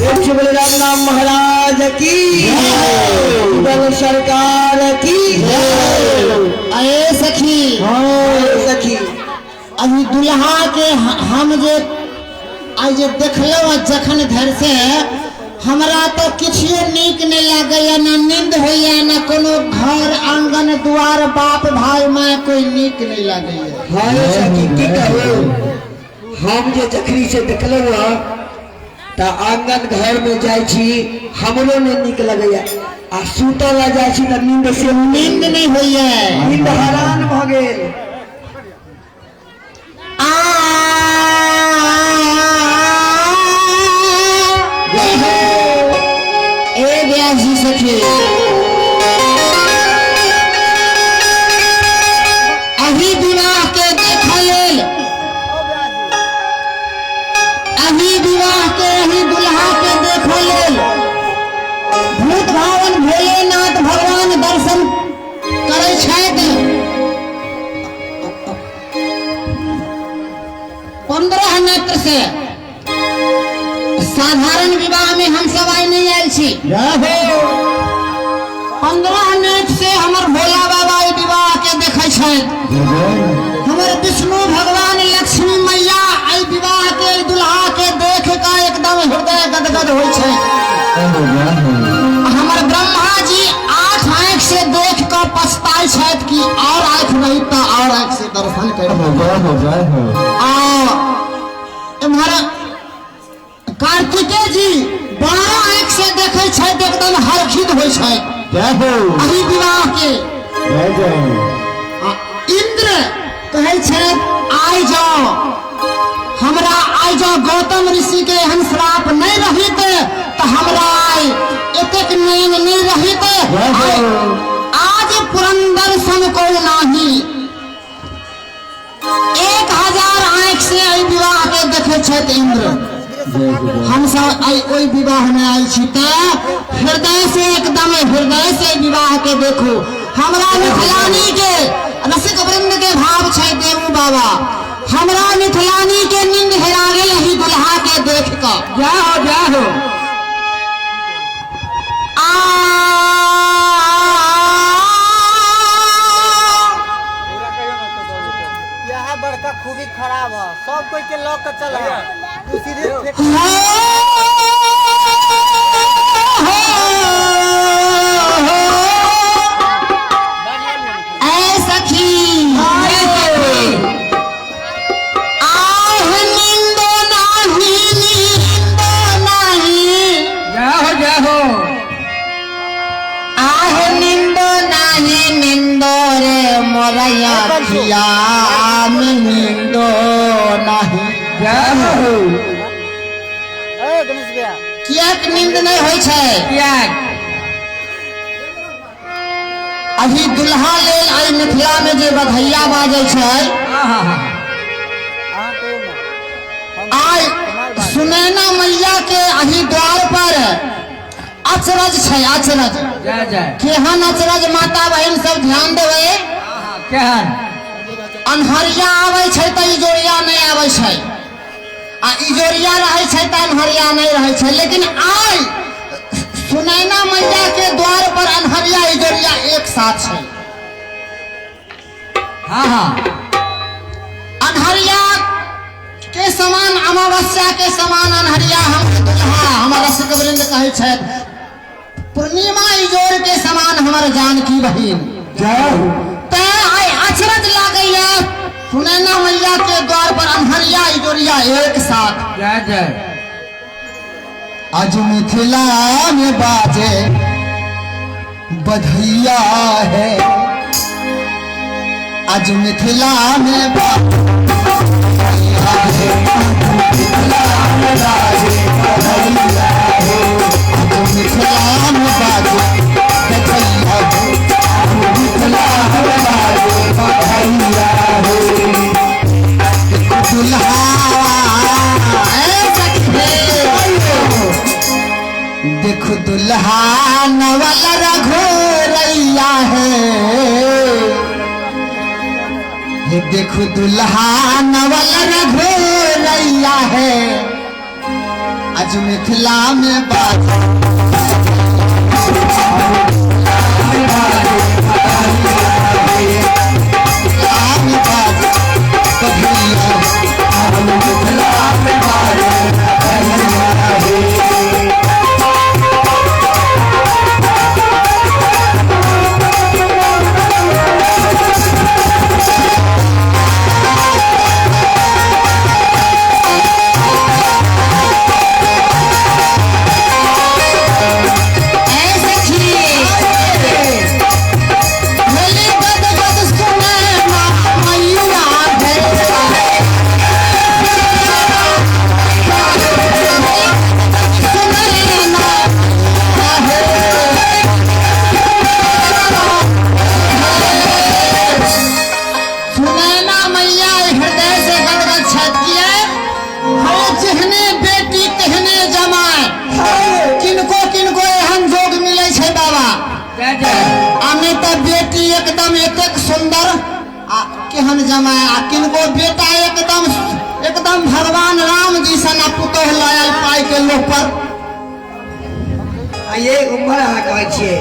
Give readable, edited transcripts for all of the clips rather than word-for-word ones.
राम नाम महाराज की सरकार की। अरे सखी, सखी अभी दुल्हा के हम जे आज देखलो जखन घर से हमरा तो किछो नीक नहीं लगे, ना नींद होइए, ना कोनो घर आंगन द्वार बाप भाई माँ कोई नीक नहीं लगे। हाँ सखी की कहू, हम जे जखनी से देखलो ता आंगन घर में जाई छी हमरो ने नीक लगैया, आ सुतल जाई छी त नींद से नींद नहीं होइए, नींद हरान भ गेल। ए ब्याह जी सखी, अभी विवाह के देखा लेल, अभी विवाह के अभी दुल्हा के देखो लेल भूत भावन भोलेनाथ भगवान दर्शन करे छथि। 15 नेत्र से साधारण विवाह में हम सब आई नहीं आयल छी। 15 नेत्र से हमर भोला बाबा विवाह के देखे छथि। हमर विष्णु भगवान लक्ष्मी मैया आई विवाह के दुल्हा के देख के एकदम हृदय गदगद हो छै। हमर ब्रह्मा जी 8 आंख से देख कर पछताई छथि कि और आंख नहीं तो और आंख से दर्शन कर। हमारा कार्तिकेय जी 12 आंख से देखे छथि, एकदम हर्षित हो छै। अभी विवाह के इंद्र कहे छथि आई जाओ, हमरा आई जाओ, गौतम ऋषि के एहन श्राप नहीं रहित तो हमरा एतेक नींद नहीं रहित, आज पुरंदर सन को नाही। 1000 आंख से विवाह के देखे छथि इंद्र। हम सब ओई विवाह में आई छी त हृदय से एकदम हृदय से विवाह के देखो। हमरा मिथिलानी के रसिक वृंद के भाव छै देवू बाबा, हमरा मिथिलानी के नींद हेरा गेल ही दुल्हा के देख कर। जाओ जाओ बड़का खूबी खराब है, सब कोई के लॉक चल नींद नहीं हो छै। अभी दुल्हा लेल आई मिथिला में जे बधैया बाजे छै, आई सुनैना मैया के अभी द्वार पर अचरज छै। अचरज केहन अचरज माता बहन सब ध्यान देवे। अन्हरिया आवे छै त इजोरिया नहीं आवे छै, आ इजोरिया रहे छै त अन्हरिया नहीं रहे छै। लेकिन आई सुनैना मैया के द्वार पर अन्हरिया इजोरिया एक साथ छै। अन्हरिया के समान, अमावस्या के समान अन्हरिया हम दुल्हा हमारा रसिकवृंद कहे छथि। पूर्णिमा इजोर के समान हमारे जानकी बहिन आई अचरज लागैया सुनैना मैया के द्वार पर अन्हरिया इजोरिया एक साथ। आज मिथिला में बाजे बधैया है, आज मिथिला में बाजे बधैया है, मिथिला में बाजे बधैया है, आज मिथिला में बाजे बधैया है, मिथिला में बाजे बधैया है। दुल्हा देखो दुल्हा नवल रघोरैया है, ये देखो दुल्हा नवल रघोरैया है। आज आज मिथिला में बाज एकदम एक सुंदर केहन जमाए आ किनको बेटा एकदम भगवान राम जी सना पुतोह लायल पाई के लोग पर ये उम्र हां कहै छियै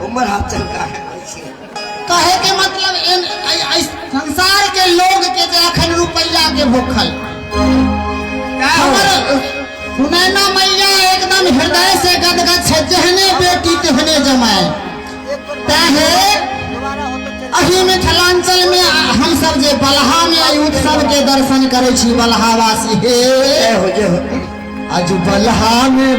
उम्र हाथ चलका है कहे के मतलब संसार के लोग के जे अखन रुपया के भूखल सुनैना मैया एकदम हृदय से गदगद छे जहने बेटी तेहने जमाए ताहे अही मिथिलांचल में हम सब जे बलहा में उत्सव के दर्शन करे छी बलहावासी हे हो आज बलहा में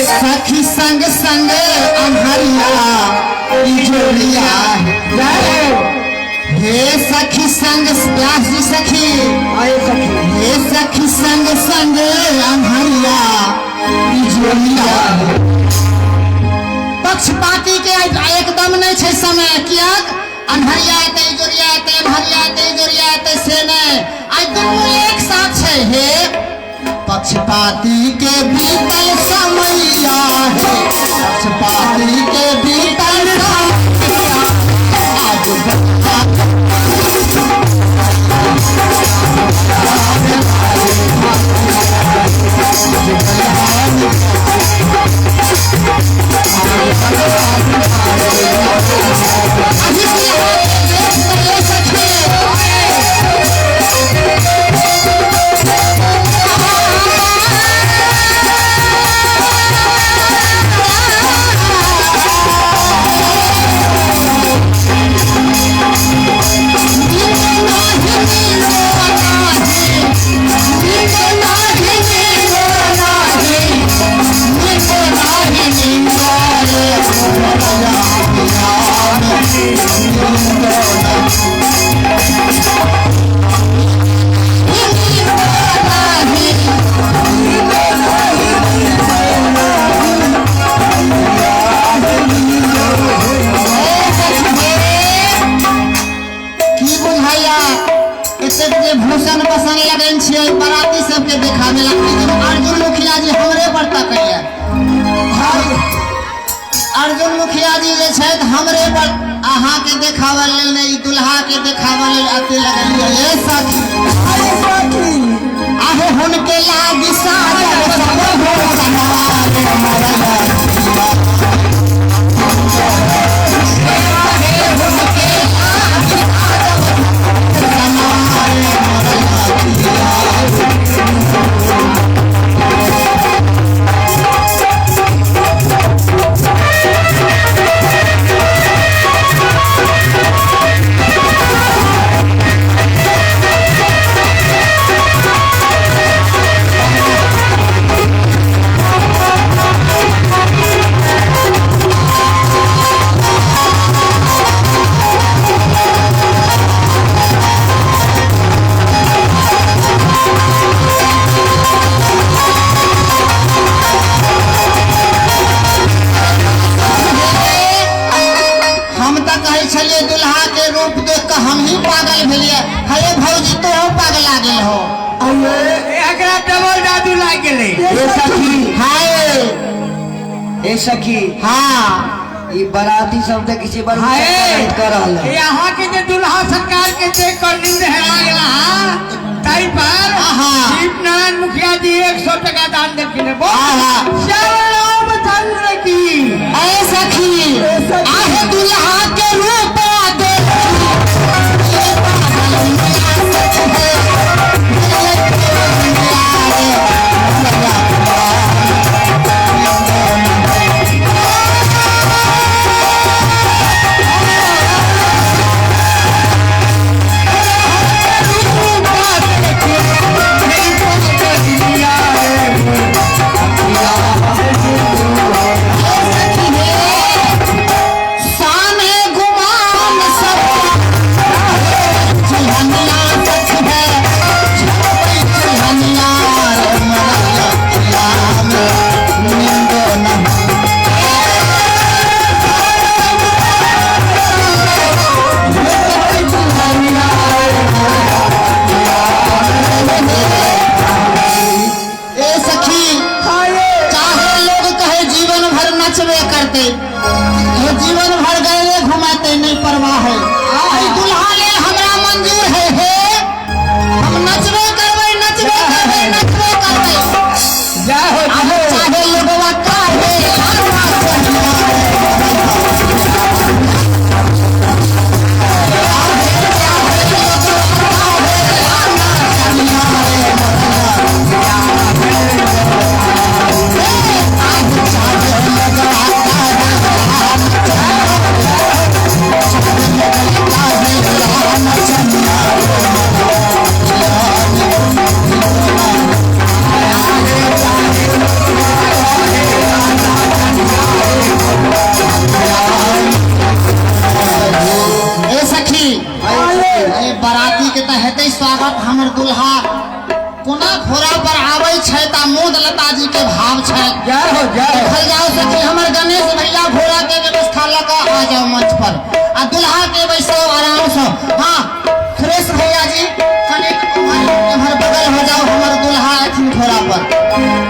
सखी संग संग अनहरिया जोड़िया हे सखी संग सखी हे सखी संग संग अनहरिया जोड़िया पक्षपाती के एकदम नहीं छे समय किया अनहरिया ते जोड़िया ते अनहरिया ते जोड़िया ते से नहीं आज दोनों एक साथ छे हे पक्षपाती के बीतल समैया है पक्षपाती के बीतल भूषण बसन लगन छे बराती सबके देखावे लगती अर्जुन मुखिया जी हमरे पर तकैया अर्जुन मुखिया जी जे छै हमरे पर अहाँ के देखावे लेल नहीं दुल्हा के देखावे लेल अते लगलिए ए सखी आहे हुनके लागी साजा सब हो समाज ए सखी हाँ ये बराती सब तक किसी बार हाय कर रहल है। यहाँ के जो दुल्हा सरकार के देख कर नींद है आ गया ताई पर हाँ। शिव नारायण मुखिया जी 100 टका दान देखे हाँ। चंद्र की ऐ सखी आहे दुल्हा के रूप जीवन भर गए घुमाते नहीं परवाह है दुल्हा ले हमरा मंजूर है हम नचबे करबे चाहे लोगवा काहे बराती के तहते स्वागत हमर दुल्हा कोना घोड़ा पर आवे छै ता मोद लता जी के भाव छै जय हो देखल जाओ सखी हमर गणेश भैया घोड़ा के व्यवस्था लगा आ जाओ मंच पर आ दुल्हा के बैसो आराम से हां सुरेश भैया जी कने इधर बगल हो जाओ हमर दुल्हा अखिन घोड़ा पर